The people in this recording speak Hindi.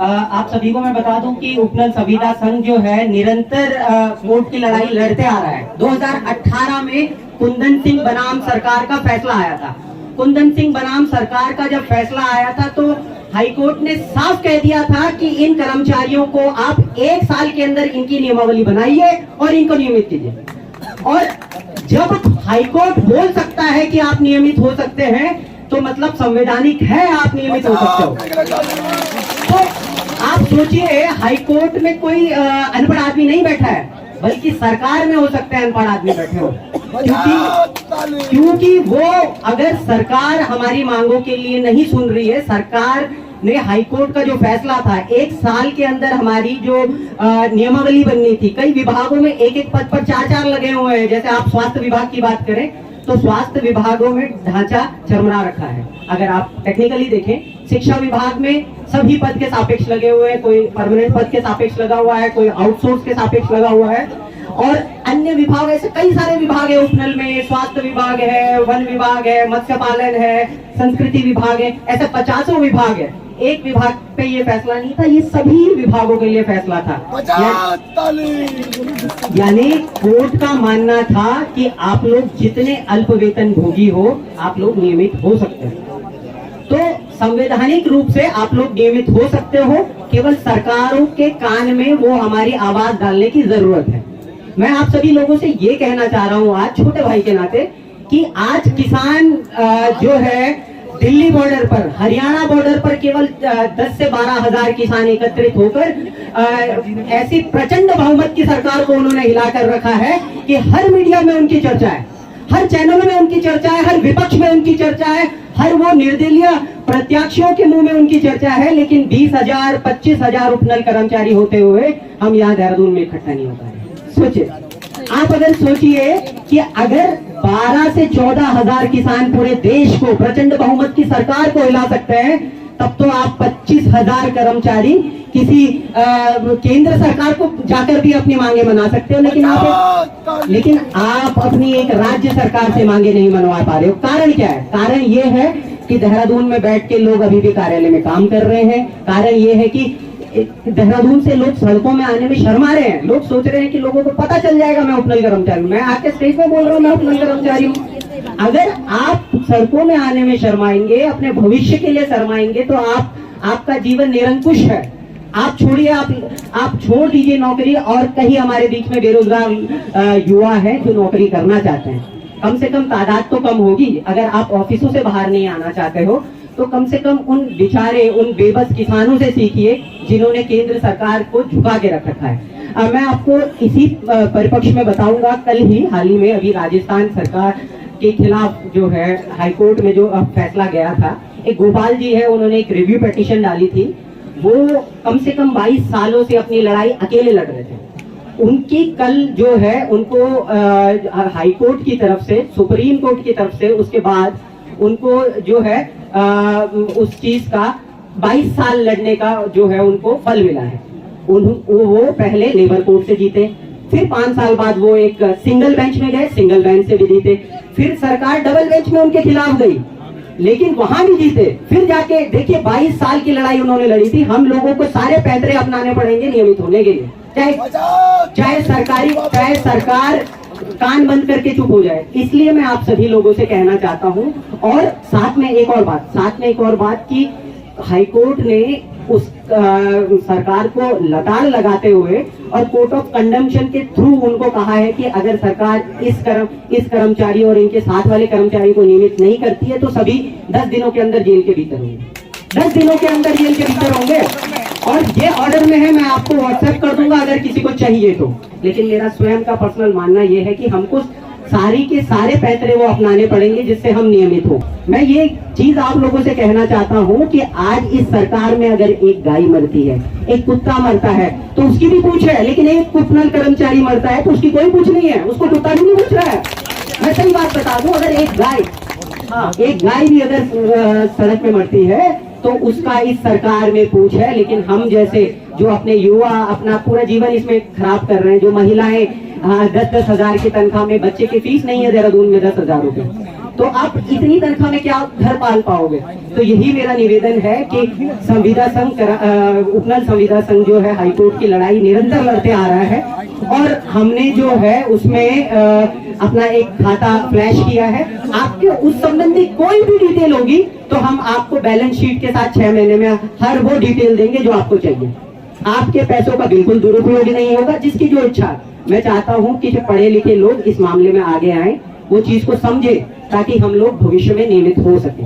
आप सभी को मैं बता दूं कि उपनल संविदा संघ जो है निरंतर कोर्ट की लड़ाई लड़ते आ रहा है। 2018 में कुंदन सिंह बनाम सरकार का फैसला आया था। कुंदन सिंह बनाम सरकार का जब फैसला आया था तो हाईकोर्ट ने साफ कह दिया था कि इन कर्मचारियों को आप 1 साल के अंदर इनकी नियमावली बनाइए और इनको नियमित कीजिए। और जब हाईकोर्ट बोल सकता है कि आप नियमित हो सकते हैं तो मतलब संवैधानिक है, आप नियमित हो सकते हो। तो आप सोचिए, हाईकोर्ट में कोई अनपढ़ आदमी नहीं बैठा है, बल्कि सरकार में हो सकते हैं अनपढ़ आदमी बैठे हो, क्योंकि वो अगर सरकार हमारी मांगों के लिए नहीं सुन रही है, सरकार ने हाईकोर्ट का जो फैसला था 1 साल के अंदर हमारी जो नियमावली बननी थी, कई विभागों में एक पद पर 4 लगे हुए हैं। जैसे आप स्वास्थ्य विभाग की बात करें तो स्वास्थ्य विभागों में ढांचा चरमरा रखा है। अगर आप टेक्निकली देखें, शिक्षा विभाग में सभी पद के सापेक्ष लगे हुए हैं, कोई परमानेंट पद के सापेक्ष लगा हुआ है, कोई आउटसोर्स के सापेक्ष लगा हुआ है, और अन्य विभाग ऐसे कई सारे विभाग है। उपनल में स्वास्थ्य विभाग है, वन विभाग है, मत्स्य पालन है, संस्कृति विभाग है, ऐसे 50 विभाग है। एक विभाग पे ये फैसला नहीं था, ये सभी विभागों के लिए फैसला था। यानी कोर्ट का मानना था कि आप लोग जितने अल्प वेतन भोगी हो, आप लोग नियमित हो सकते हैं। तो संवैधानिक रूप से आप लोग नियमित हो सकते हो, केवल सरकारों के कान में वो हमारी आवाज डालने की जरूरत है। मैं आप सभी लोगों से ये कहना चाह रहा हूँ आज छोटे भाई के नाते कि आज किसान जो है दिल्ली बॉर्डर पर, हरियाणा बॉर्डर पर केवल 10 से 12 हजार किसान एकत्रित होकर ऐसी प्रचंड बहुमत की सरकार को उन्होंने हिला कर रखा है कि हर मीडिया में उनकी चर्चा है, हर चैनलों में उनकी चर्चा है, हर विपक्ष में उनकी चर्चा है, हर वो निर्दलीय प्रत्याशियों के मुंह में उनकी चर्चा है। लेकिन 20,000 25,000 उपनल कर्मचारी होते हुए हम यहाँ देहरादून में इकट्ठा नहीं हो पा रहे। सोचिए, आप अगर सोचिए कि अगर 12 से 14 हजार किसान पूरे देश को, प्रचंड बहुमत की सरकार को हिला सकते हैं, तब तो आप 25,000 कर्मचारी किसी केंद्र सरकार को जाकर भी अपनी मांगे मना सकते हो। लेकिन आप अपनी एक राज्य सरकार से मांगे नहीं मनवा पा रहे हो। कारण क्या है? कारण ये है कि देहरादून में बैठ के लोग अभी भी कार्यालय में काम कर रहे हैं। कारण ये है कि देहरादून से लोग सड़कों में आने में शर्मा रहे हैं। लोग सोच रहे हैं कि लोगों को पता चल जाएगा मैं उपनल कर्मचारी हूं, मैं आके स्टेज पे बोल रहा हूँ मैं उपनल कर्मचारी हूँ। अगर आप सड़कों में आने में शर्माएंगे, अपने भविष्य के लिए शर्माएंगे, तो आपका जीवन निरंकुश है। आप छोड़िए, आप छोड़ दीजिए नौकरी, और कहीं हमारे बीच में बेरोजगार युवा है जो नौकरी करना चाहते हैं। कम से कम तादाद तो कम होगी। अगर आप ऑफिसों से बाहर नहीं आना चाहते हो तो कम से कम उन बेचारे, उन बेबस किसानों से सीखिए जिन्होंने केंद्र सरकार को झुका के रख रखा है। मैं आपको इसी परिपक्ष में बताऊंगा, हाल ही में अभी राजस्थान सरकार के खिलाफ जो है हाईकोर्ट में जो फैसला गया था, एक गोपाल जी है, उन्होंने एक रिव्यू पिटीशन डाली थी। वो कम से कम 22 सालों से अपनी लड़ाई अकेले लड़ रहे थे। उनकी कल जो है उनको हाईकोर्ट की तरफ से, सुप्रीम कोर्ट की तरफ से, उसके बाद उनको जो है उस चीज का 22 साल लड़ने का जो है उनको फल मिला है। वो पहले लेबर कोर्ट से जीते, फिर 5 साल बाद वो एक सिंगल बेंच में गए, सिंगल बेंच से भी जीते, फिर सरकार डबल बेंच में उनके खिलाफ गई, लेकिन वहां भी जीते। फिर जाके देखिए 22 साल की लड़ाई उन्होंने लड़ी थी। हम लोगों को सारे पैंतरे अपनाने पड़ेंगे नियमित होने के लिए, चाहे सरकार कान बंद करके चुप हो जाए। इसलिए मैं आप सभी लोगों से कहना चाहता हूं। और साथ में एक और बात कि हाईकोर्ट ने उस सरकार को लताड़ लगाते हुए और कोर्ट ऑफ कंडम्पशन के थ्रू उनको कहा है कि अगर सरकार इस कर्मचारी और इनके साथ वाले कर्मचारी को नियमित नहीं करती है तो सभी 10 दिनों के अंदर जेल के भीतर होंगे, 10 दिनों के अंदर जेल के भीतर होंगे। और ये ऑर्डर में है, मैं आपको व्हाट्सएप कर दूंगा अगर किसी को चाहिए तो। लेकिन मेरा स्वयं का पर्सनल मानना यह है कि हमको सारी के सारे पैतरे वो अपनाने पड़ेंगे जिससे हम नियमित हो। मैं ये चीज आप लोगों से कहना चाहता हूँ कि आज इस सरकार में अगर एक गाय मरती है, एक कुत्ता मरता है, तो उसकी भी पूछ है, लेकिन एक उपनल कर्मचारी मरता है तो उसकी कोई पूछ नहीं है, उसको कुत्ता भी नहीं पूछ रहा है। मैं सही बात बता दूं, अगर एक गाय भी अगर सड़क में मरती है तो उसका इस सरकार में पूछ है। लेकिन हम जैसे जो अपने युवा अपना पूरा जीवन इसमें खराब कर रहे हैं, जो महिलाएं 10-10 हजार की तनख्वाह में, बच्चे की फीस नहीं है देहरादून में 10,000 रुपए, तो आप इतनी तनख्वाह में क्या घर पाल पाओगे। तो यही मेरा निवेदन है कि संविदा संघ उपनल संविदा संघ जो है हाईकोर्ट की लड़ाई निरंतर लड़ते आ रहा है, और हमने जो है उसमें अपना एक खाता फ्लैश किया है। आपके उस संबंधी कोई भी डिटेल होगी तो हम आपको बैलेंस शीट के साथ 6 महीने में हर वो डिटेल देंगे जो आपको चाहिए। आपके पैसों का बिल्कुल दुरुपयोग नहीं होगा, जिसकी जो इच्छा। मैं चाहता हूं कि जो पढ़े लिखे लोग इस मामले में आगे आए, वो चीज को समझे, ताकि हम लोग भविष्य में नियमित हो सके।